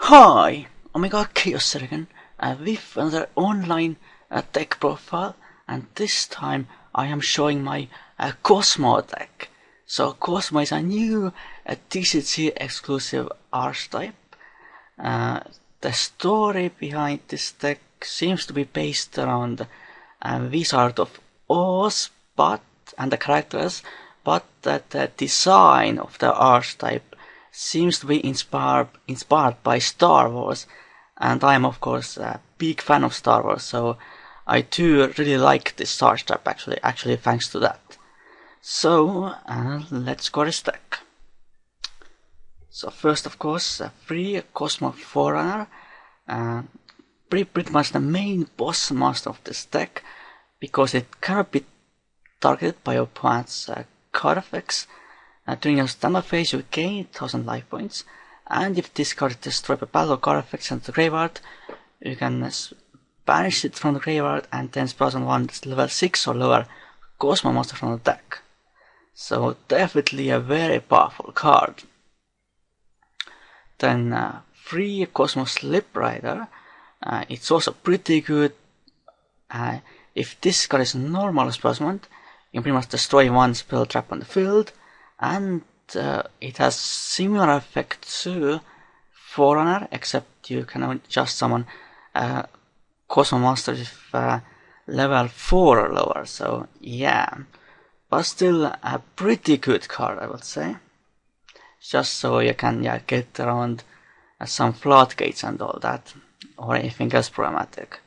Hi, Omega Chaos again, with another online deck profile, and this time I am showing my Kozmo deck. So Kozmo is a new TCG exclusive archetype. The story behind this deck seems to be based around Wizard of Oz and the characters, but the design of the archetype seems to be inspired by Star Wars, and I am of course a big fan of Star Wars, so I do really like this archetype actually thanks to that. So let's go this deck. So first of course free Kozmo Forerunner, pretty much the main boss monster of this deck, because it cannot be targeted by your opponent's card effects. During your standard phase you gain 1000 life points, and if this card is destroyed by battle or card effects into the graveyard, you can banish it from the graveyard and then spell on one level 6 or lower Kozmo monster from the deck. So definitely a very powerful card. Then free Kozmo Sliprider, it's also pretty good. If this card is normal spellsman, you can pretty much destroy one spell trap on the field, and it has similar effect to Forerunner, except you can only just summon Kozmo monsters with level 4 or lower, so yeah. But still a pretty good card, I would say. Just so you can get around some floodgates and all that, or anything else problematic.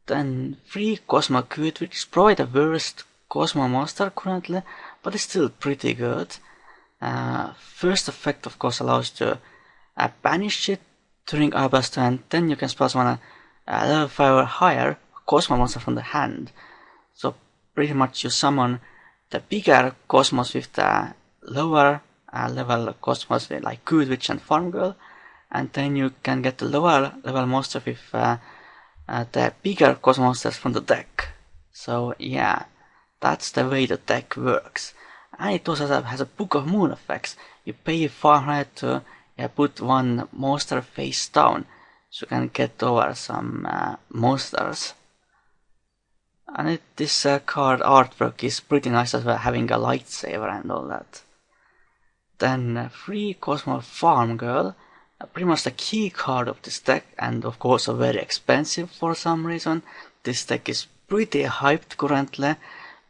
Then free Kozmo Goodwitch is probably the worst Kozmo monster currently, but it's still pretty good. First effect of course allows you to banish it during Armades, and then you can spell summon a level 5 or higher Kozmo monster from the hand. So pretty much you summon the bigger Kozmos with the lower level Kozmos like Goodwitch and Farmgirl, and then you can get the lower level monster with the bigger Kozmo monsters from the deck. So yeah, that's the way the deck works. And it also has a Book of Moon effects. You pay 500 to put one monster face down, so you can get over some monsters. And this card artwork is pretty nice as well, having a lightsaber and all that. Then free Kozmo Farmgirl, pretty much the key card of this deck, and of course very expensive for some reason. This deck is pretty hyped currently,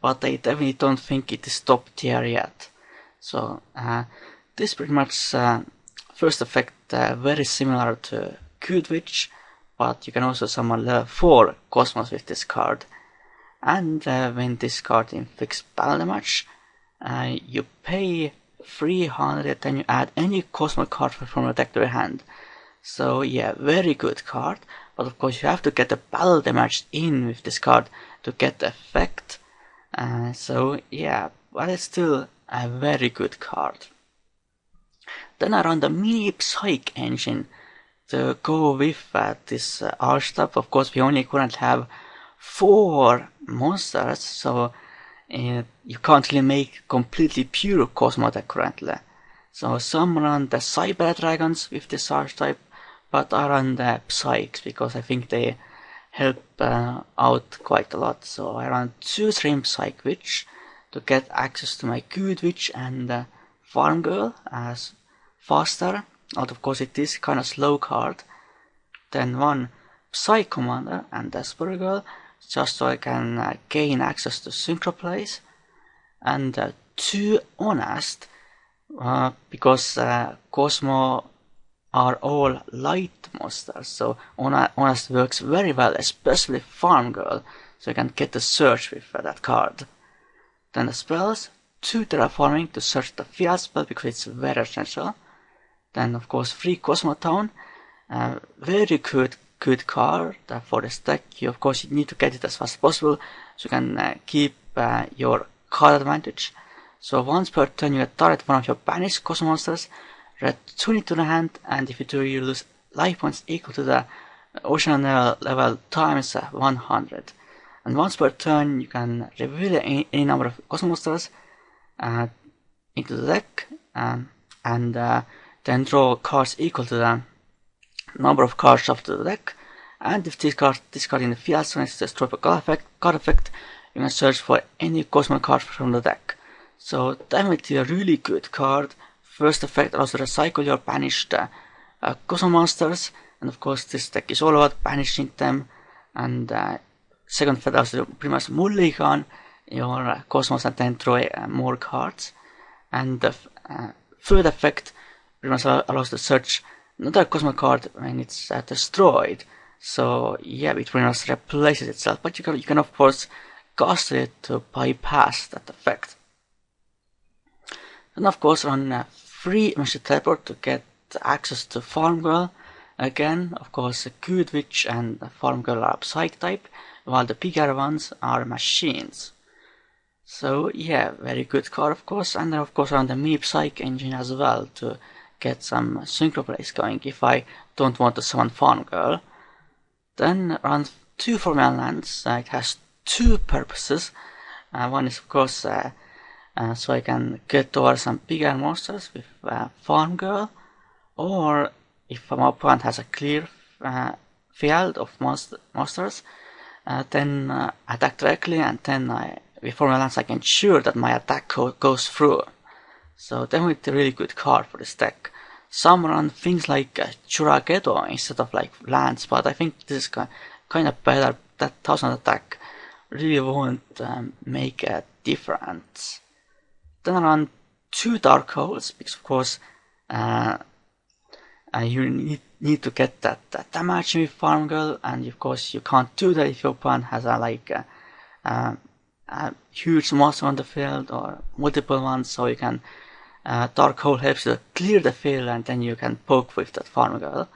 but I definitely don't think it is top tier yet. So this pretty much first effect very similar to Goodwitch, but you can also summon level 4 Kozmos with this card. And when this card inflicts battle damage, you pay 300, then you add any Kozmo card from your deck to your hand. So yeah, very good card, but of course you have to get the battle damage in with this card to get the effect. So yeah, but it's still a very good card. Then I run the mini Psych engine to go with this archetype. Of course we only currently have 4 monsters, so you can't really make completely pure Kozmo deck currently. So some run the Cyber Dragons with this archetype, but I run the Psyches because I think they help out quite a lot. So I run 2 Serene Psych Witch to get access to my Goodwitch and Farmgirl as faster, and of course it is kind of slow card. Then 1 Psy Commander and Esper Girl, just so I can gain access to Synchro plays, and 2 Honest, because Kozmo are all light monsters, so Honest works very well, especially Farmgirl, so you can get the search with that card. Then the spells, 2 Terraforming to search the field spell because it's very essential. Then of course free Kozmotown, very good card for this deck. Of course you need to get it as fast as possible so you can keep your card advantage. So once per turn you target one of your banished Kozmo monsters, return it to the hand, and if you do you lose life points equal to the ocean level times 100. And once per turn you can reveal any number of Kozmo monsters into the deck, and then draw cards equal to them number of cards after the deck, and if this card in the field so it's destroyed by card effect, you can search for any Kozmo card from the deck. So definitely a really good card. First effect allows you to recycle your banished Kozmo monsters, and of course this deck is all about banishing them, and second effect allows you to pretty much mulligan your Kozmos and then draw more cards, and the third effect pretty much allows you to search another Kozmo card when it's destroyed. So yeah, it pretty much replaces itself, but you can of course cast it to bypass that effect. And of course run free Musketeer teleport to get access to Farmgirl. Again, of course, Goodwitch and Farmgirl are psych type, while the bigger ones are machines. So yeah, very good card of course, and then of course run the Meep Psych engine as well to get some synchro plays going if I don't want to summon Farmgirl. Then run 2 4-mana lands. It has 2 purposes. One is of course so I can get over some bigger monsters with Farmgirl, or if my opponent has a clear field of monsters, then attack directly, and then with 4-mana lands I can ensure that my attack goes through. So definitely a really good card for this deck. Some run things like Churagedo instead of like lands, but I think this is kind of better. That 1000 attack really won't make a difference. Then I run 2 Dark Holes, because of course you need to get that damage with Farmgirl, and of course you can't do that if your opponent has a huge monster on the field or multiple ones, so you can Dark Hole helps you to clear the field, and then you can poke with that Farmgirl.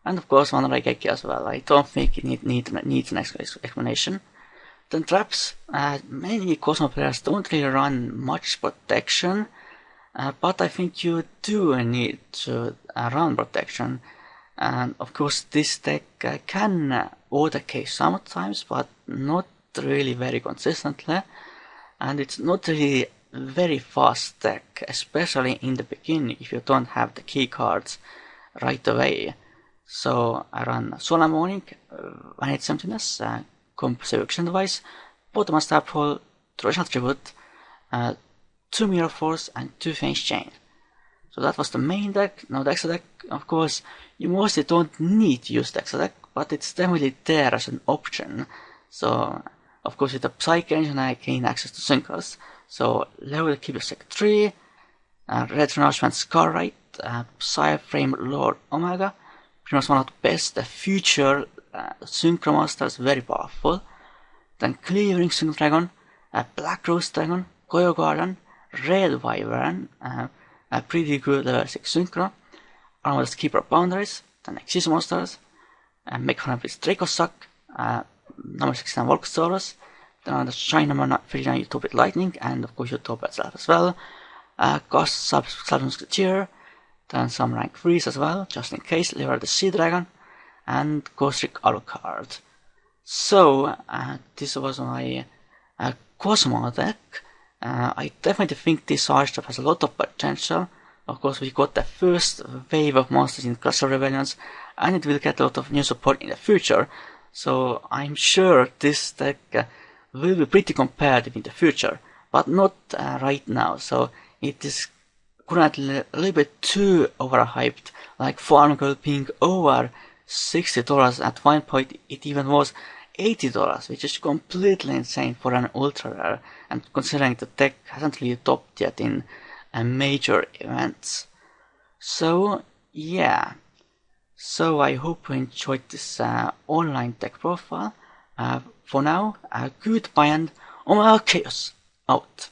And of course one Raigeki as well. I don't think it needs an explanation. Then traps. Many Kozmo players don't really run much protection, but I think you do need to run protection. And of course this deck can auto-case sometimes, but not really very consistently, and it's not really very fast deck, especially in the beginning if you don't have the key cards right away. So I run Solemn Warning, Vanity Emptiness, Compulsory device, Bottomless Tap Hole, Torrential Tribute, 2 Mirror Force, and 2 Fiendish Chain. So that was the main deck. Now the extra deck, of course, you mostly don't need to use the extra deck, but it's definitely there as an option. So of course with the Psych engine I gain access to Synchros. So level keep your Sec 3, Red Renouncement Scarrite, PSYFrame Lord Omega, pretty much one of the best future Synchro monsters, very powerful. Then Cleaving Synchro Dragon, Black Rose Dragon, Goyo Guardian, Red Wyvern, a pretty good level 6 Synchro, Armades Keeper Boundaries, then Exist monsters, Mecha with Dracossack, number 16 Volcasaurus, then on the Shine number 39 Utopia Lightning, and of course Utopia itself as well, Ghost Musketeer, then some rank 3s as well, just in case, Lever the Sea Dragon, and Ghostrick Alucard. So, this was my Kozmo deck. I definitely think this archetype has a lot of potential. Of course, we got the first wave of monsters in Classical Rebellions, and it will get a lot of new support in the future. So I'm sure this deck will be pretty competitive in the future, but not right now. So it is currently a little bit too overhyped, like Farmgirl being over $60. At one point it even was $80, which is completely insane for an ultra rare, and considering the deck hasn't really topped yet in major events. So yeah, so I hope you enjoyed this online deck profile. For now, goodbye and Omega Chaos out.